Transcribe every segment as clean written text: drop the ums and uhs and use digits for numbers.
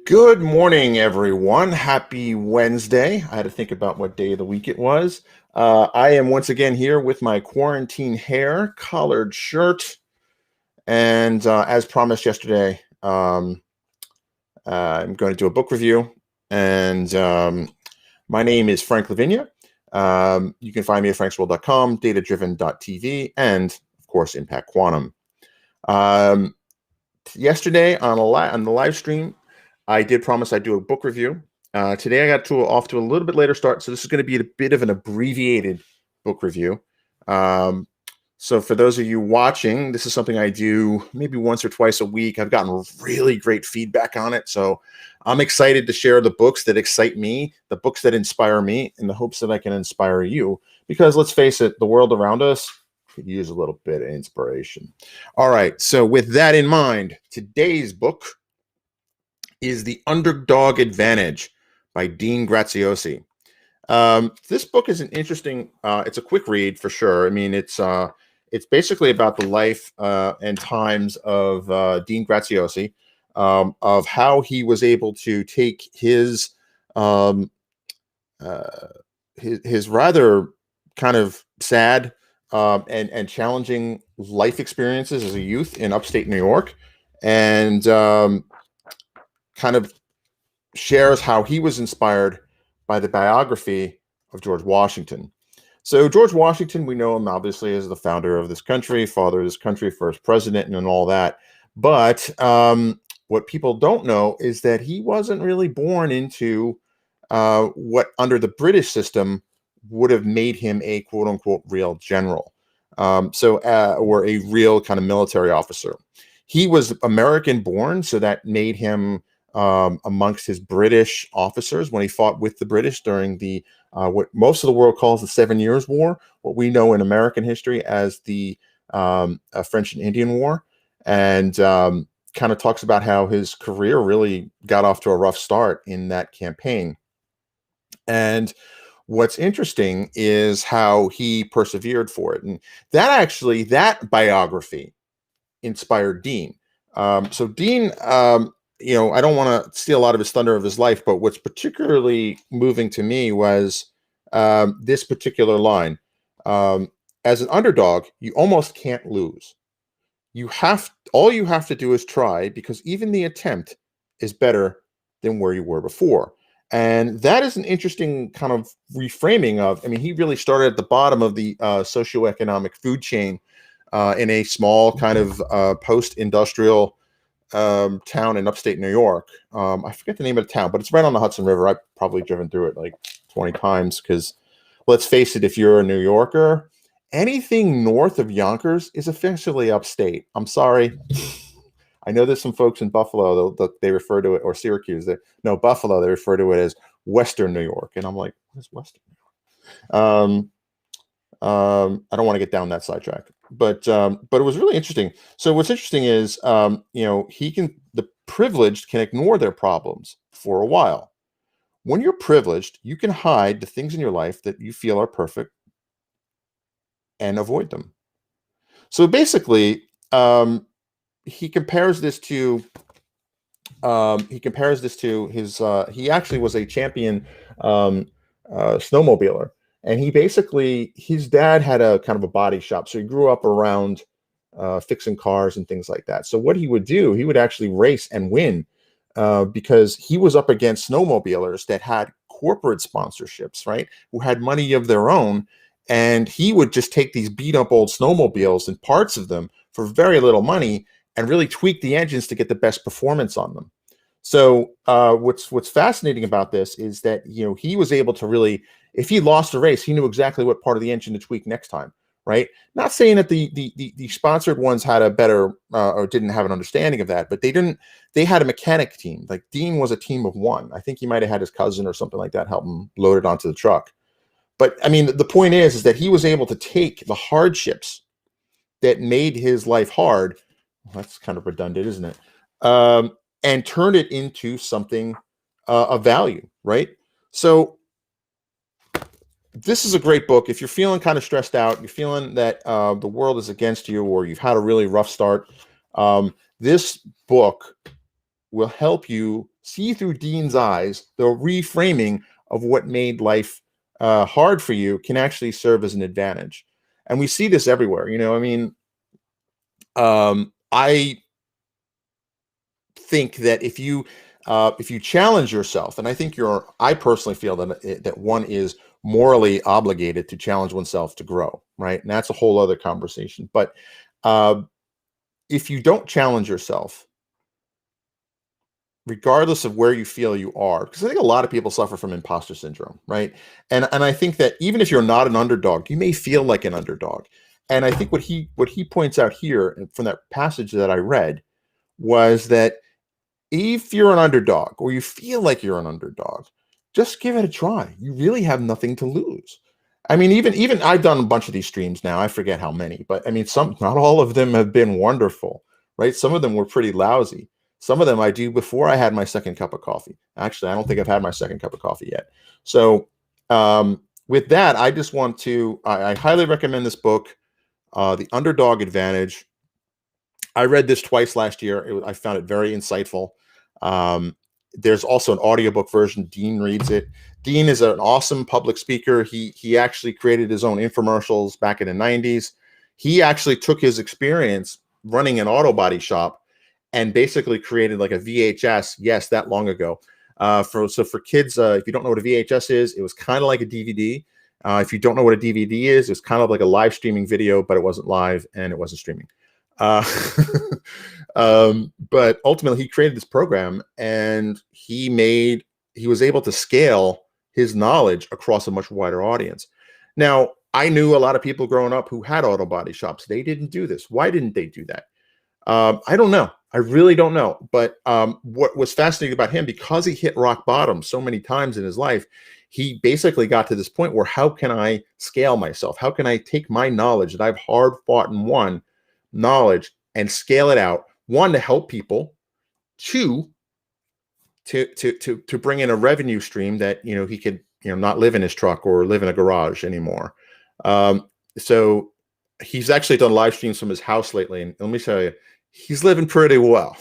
Good morning, everyone. Happy Wednesday. I had to think about what day of the week it was. I am once again here with my quarantine hair, collared shirt, and as promised yesterday, I'm going to do a book review. And my name is Frank Lavinia. You can find me at franksworld.com, datadriven.tv, and of course, Impact Quantum. Yesterday on the live stream, I did promise I'd do a book review. Today I got off to a little bit later start, so this is going to be a bit of an abbreviated book review. So for those of you watching, this is something I do maybe once or twice a week. I've gotten really great feedback on it, so I'm excited to share the books that excite me, the books that inspire me, in the hopes that I can inspire you. Because let's face it, the world around us could use a little bit of inspiration. All right, so with that in mind, today's book is The Underdog Advantage by Dean Graziosi. This book is an interesting, it's a quick read for sure. I mean, it's basically about the life and times of Dean Graziosi, of how he was able to take his rather kind of sad and challenging life experiences as a youth in upstate New York, and kind of shares how he was inspired by the biography of George Washington. So George Washington, we know him obviously as the founder of this country, father of this country, first president, and all that. But what people don't know is that he wasn't really born into what under the British system would have made him a quote unquote real general. Or a real kind of military officer. He was American born, so that made him amongst his British officers when he fought with the British during the what most of the world calls the 7 Years' War, what we know in American history as the French and Indian War, and kind of talks about how his career really got off to a rough start in that campaign. And what's interesting is how he persevered for it. And that biography inspired Dean. So Dean, I don't want to steal a lot of his thunder of his life, but what's particularly moving to me was this particular line. As an underdog, you almost can't lose. All you have to do is try, because even the attempt is better than where you were before. And that is an interesting kind of reframing of, I mean, he really started at the bottom of the socioeconomic food chain in a small kind of post-industrial town in upstate New York. I forget the name of the town, but it's right on the Hudson River. I've probably driven through it like 20 times because, let's face it, if you're a New Yorker, anything north of Yonkers is officially upstate. I'm sorry. I know there's some folks in Buffalo, they refer to it, or Syracuse. Buffalo, they refer to it as Western New York. And I'm like, what is Western New York? I don't want to get down that sidetrack, but it was really interesting. So what's interesting is, the privileged can ignore their problems for a while. When you're privileged, you can hide the things in your life that you feel are perfect and avoid them. So basically, he compares this to his. He actually was a champion snowmobiler. And his dad had a kind of a body shop. So he grew up around fixing cars and things like that. So what he would do, he would actually race and win because he was up against snowmobilers that had corporate sponsorships, right? Who had money of their own. And he would just take these beat up old snowmobiles and parts of them for very little money and really tweak the engines to get the best performance on them. So what's fascinating about this is that, he was able to really, if he lost a race, he knew exactly what part of the engine to tweak next time, right? Not saying that the sponsored ones had a better or didn't have an understanding of that, but they didn't. They had a mechanic team. Like Dean was a team of one. I think he might have had his cousin or something like that help him load it onto the truck. But I mean, the point is that he was able to take the hardships that made his life hard. Well, that's kind of redundant, isn't it? And turn it into something of value, right? So this is a great book. If you're feeling kind of stressed out, you're feeling that the world is against you, or you've had a really rough start, this book will help you see through Dean's eyes, the reframing of what made life hard for you can actually serve as an advantage. And we see this everywhere. I mean, I think that if you challenge yourself, and I personally feel that one is morally obligated to challenge oneself to grow, right? And that's a whole other conversation. But uh, if you don't challenge yourself, regardless of where you feel you are, because I think a lot of people suffer from imposter syndrome, right? And I think that even if you're not an underdog, you may feel like an underdog. And I think what he points out here from that passage that I read was that if you're an underdog or you feel like you're an underdog, just give it a try. You really have nothing to lose. I mean, even I've done a bunch of these streams now. I forget how many, but I mean, not all of them have been wonderful, right? Some of them were pretty lousy. Some of them I do before I had my second cup of coffee. Actually, I don't think I've had my second cup of coffee yet. So, with that, I just want to, I highly recommend this book, The Underdog Advantage. I read this twice last year. I found it very insightful. Um, there's also an audiobook version. Dean reads it. Dean is an awesome public speaker. He actually created his own infomercials back in the 90s. He actually took his experience running an auto body shop and basically created like a VHS. Yes, that long ago. For kids, if you don't know what a VHS is, it was kind of like a DVD. If you don't know what a DVD is, it's kind of like a live streaming video, but it wasn't live and it wasn't streaming. Uh, but ultimately, he created this program, and he was able to scale his knowledge across a much wider audience. Now, I knew a lot of people growing up who had auto body shops. They didn't do this. Why didn't they do that? I don't know. I really don't know. But what was fascinating about him, because he hit rock bottom so many times in his life, he basically got to this point where, how can I scale myself? How can I take my knowledge that I've hard fought and won knowledge and scale it out? One, to help people. Two, to bring in a revenue stream that he could not live in his truck or live in a garage anymore. So he's actually done live streams from his house lately, and let me tell you, he's living pretty well.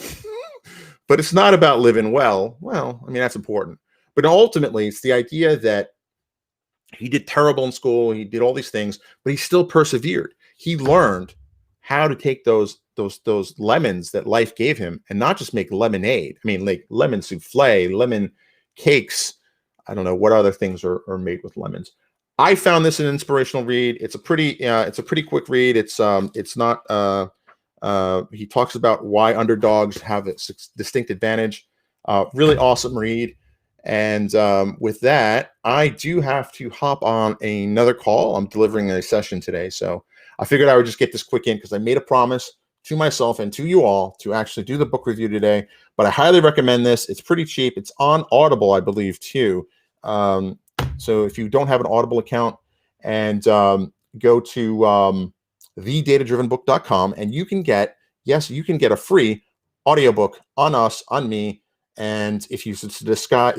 But it's not about living well. Well, I mean, that's important. But ultimately, it's the idea that he did terrible in school. He did all these things, but he still persevered. He learned how to take those lemons that life gave him and not just make lemonade. I mean, like lemon souffle, lemon cakes. I don't know what other things are made with lemons. I found this an inspirational read. It's a pretty quick read. It's not. He talks about why underdogs have a distinct advantage. Really awesome read. And with that, I do have to hop on another call. I'm delivering a session today, so I figured I would just get this quick in because I made a promise to myself and to you all to actually do the book review today. But I highly recommend this. It's pretty cheap. It's on Audible, I believe, too. So if you don't have an Audible account, and go to thedatadrivenbook.com, and you can get a free audiobook on me. And if you disguise,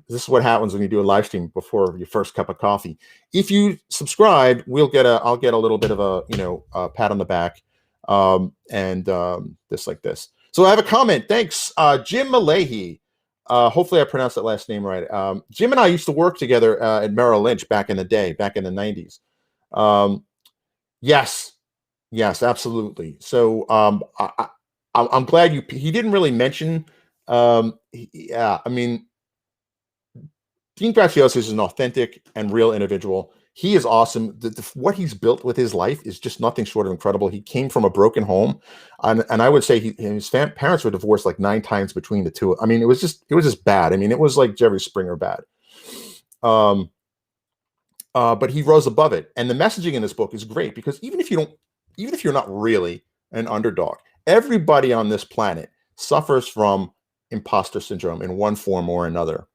this is what happens when you do a live stream before your first cup of coffee. If you subscribe, I'll get a little bit of a pat on the back, and this like this. So I have a comment. Thanks, Jim Malahy. Hopefully I pronounced that last name right. Jim and I used to work together at Merrill Lynch back in the day, back in the 90s. Yes, absolutely. So I'm glad he didn't really mention. Yeah, I mean, Dean Graziosi is an authentic and real individual. He is awesome. What he's built with his life is just nothing short of incredible. He came from a broken home, and I would say his parents were divorced like 9 times between the two. I mean, it was just bad. I mean, it was like Jerry Springer bad. But he rose above it, and the messaging in this book is great because even if you're not really an underdog, everybody on this planet suffers from imposter syndrome in one form or another.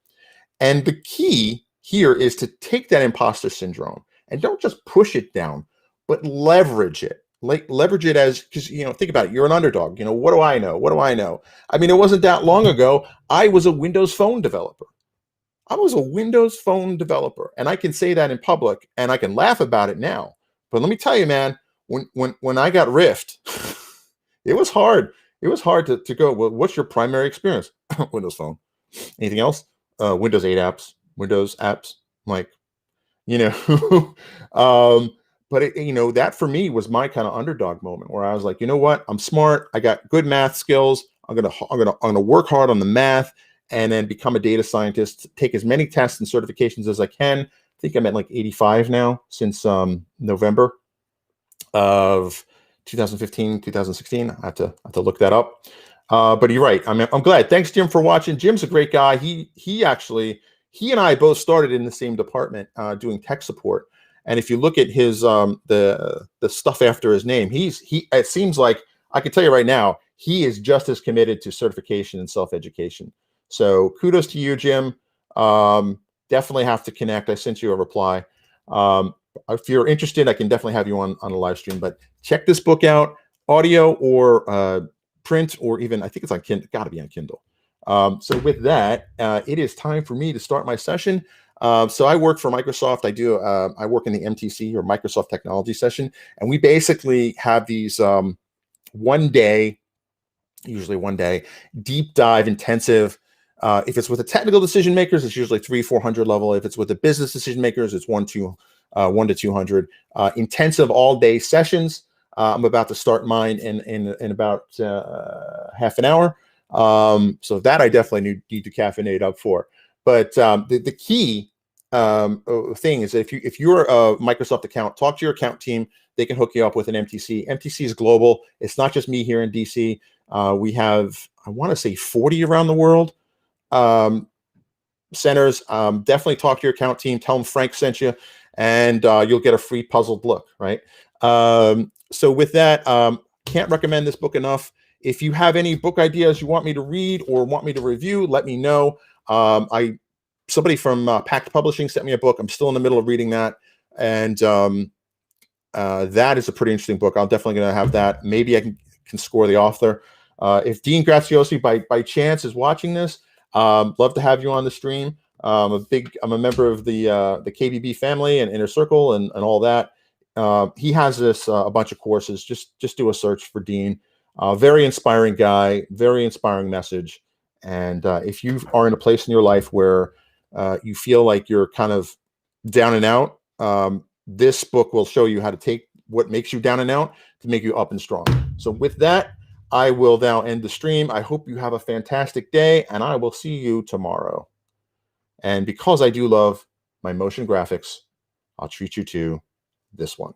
And the key here is to take that imposter syndrome and don't just push it down, but leverage it. Like leverage it because think about it. You're an underdog. What do I know? What do I know? I mean, it wasn't that long ago. I was a Windows Phone developer. And I can say that in public, and I can laugh about it now. But let me tell you, man, when I got riffed, it was hard. it was hard to go, well, what's your primary experience? Windows Phone. Anything else? Windows 8 apps, Windows apps. Like, you know, but that for me was my kind of underdog moment where I was like, you know what? I'm smart. I got good math skills. I'm gonna work hard on the math and then become a data scientist, take as many tests and certifications as I can. I think I'm at like 85 now since November of 2015, 2016. I have to look that up. But you're right. I'm glad. Thanks, Jim, for watching. Jim's a great guy. He and I both started in the same department doing tech support. And if you look at his the stuff after his name, he it seems like I can tell you right now, he is just as committed to certification and self-education. So kudos to you, Jim. Definitely have to connect. I sent you a reply. If you're interested, I can definitely have you on a live stream. But check this book out, audio or print, or even I think it's on Kindle. Got to be on Kindle. So with that, it is time for me to start my session. So I work for Microsoft. I work in the MTC, or Microsoft Technology Session, and we basically have these usually one day, deep dive, intensive. If it's with the technical decision makers, it's usually 300-400 level. If it's with the business decision makers, it's 1 to 200. Intensive all day sessions. I'm about to start mine in about half an hour. So that I definitely need to caffeinate up for. But the key thing is that if you're a Microsoft account, talk to your account team. They can hook you up with an MTC. MTC is global. It's not just me here in DC. We have, I want to say, 40 around the world. Centers. Definitely talk to your account team. Tell them Frank sent you, and you'll get a free puzzled look, right? So with that, can't recommend this book enough. If you have any book ideas you want me to read or want me to review, let me know. Somebody from Pact Publishing sent me a book. I'm still in the middle of reading that, and that is a pretty interesting book. I'm definitely going to have that. Maybe I can score the author. If Dean Graziosi by chance is watching this, love to have you on the stream. I'm a member of the KBB family and Inner Circle and all that. He has this a bunch of courses. Just do a search for Dean. Very inspiring guy, very inspiring message. And if you are in a place in your life where you feel like you're kind of down and out, this book will show you how to take what makes you down and out to make you up and strong. So with that, I will now end the stream. I hope you have a fantastic day, and I will see you tomorrow. And because I do love my motion graphics, I'll treat you to this one.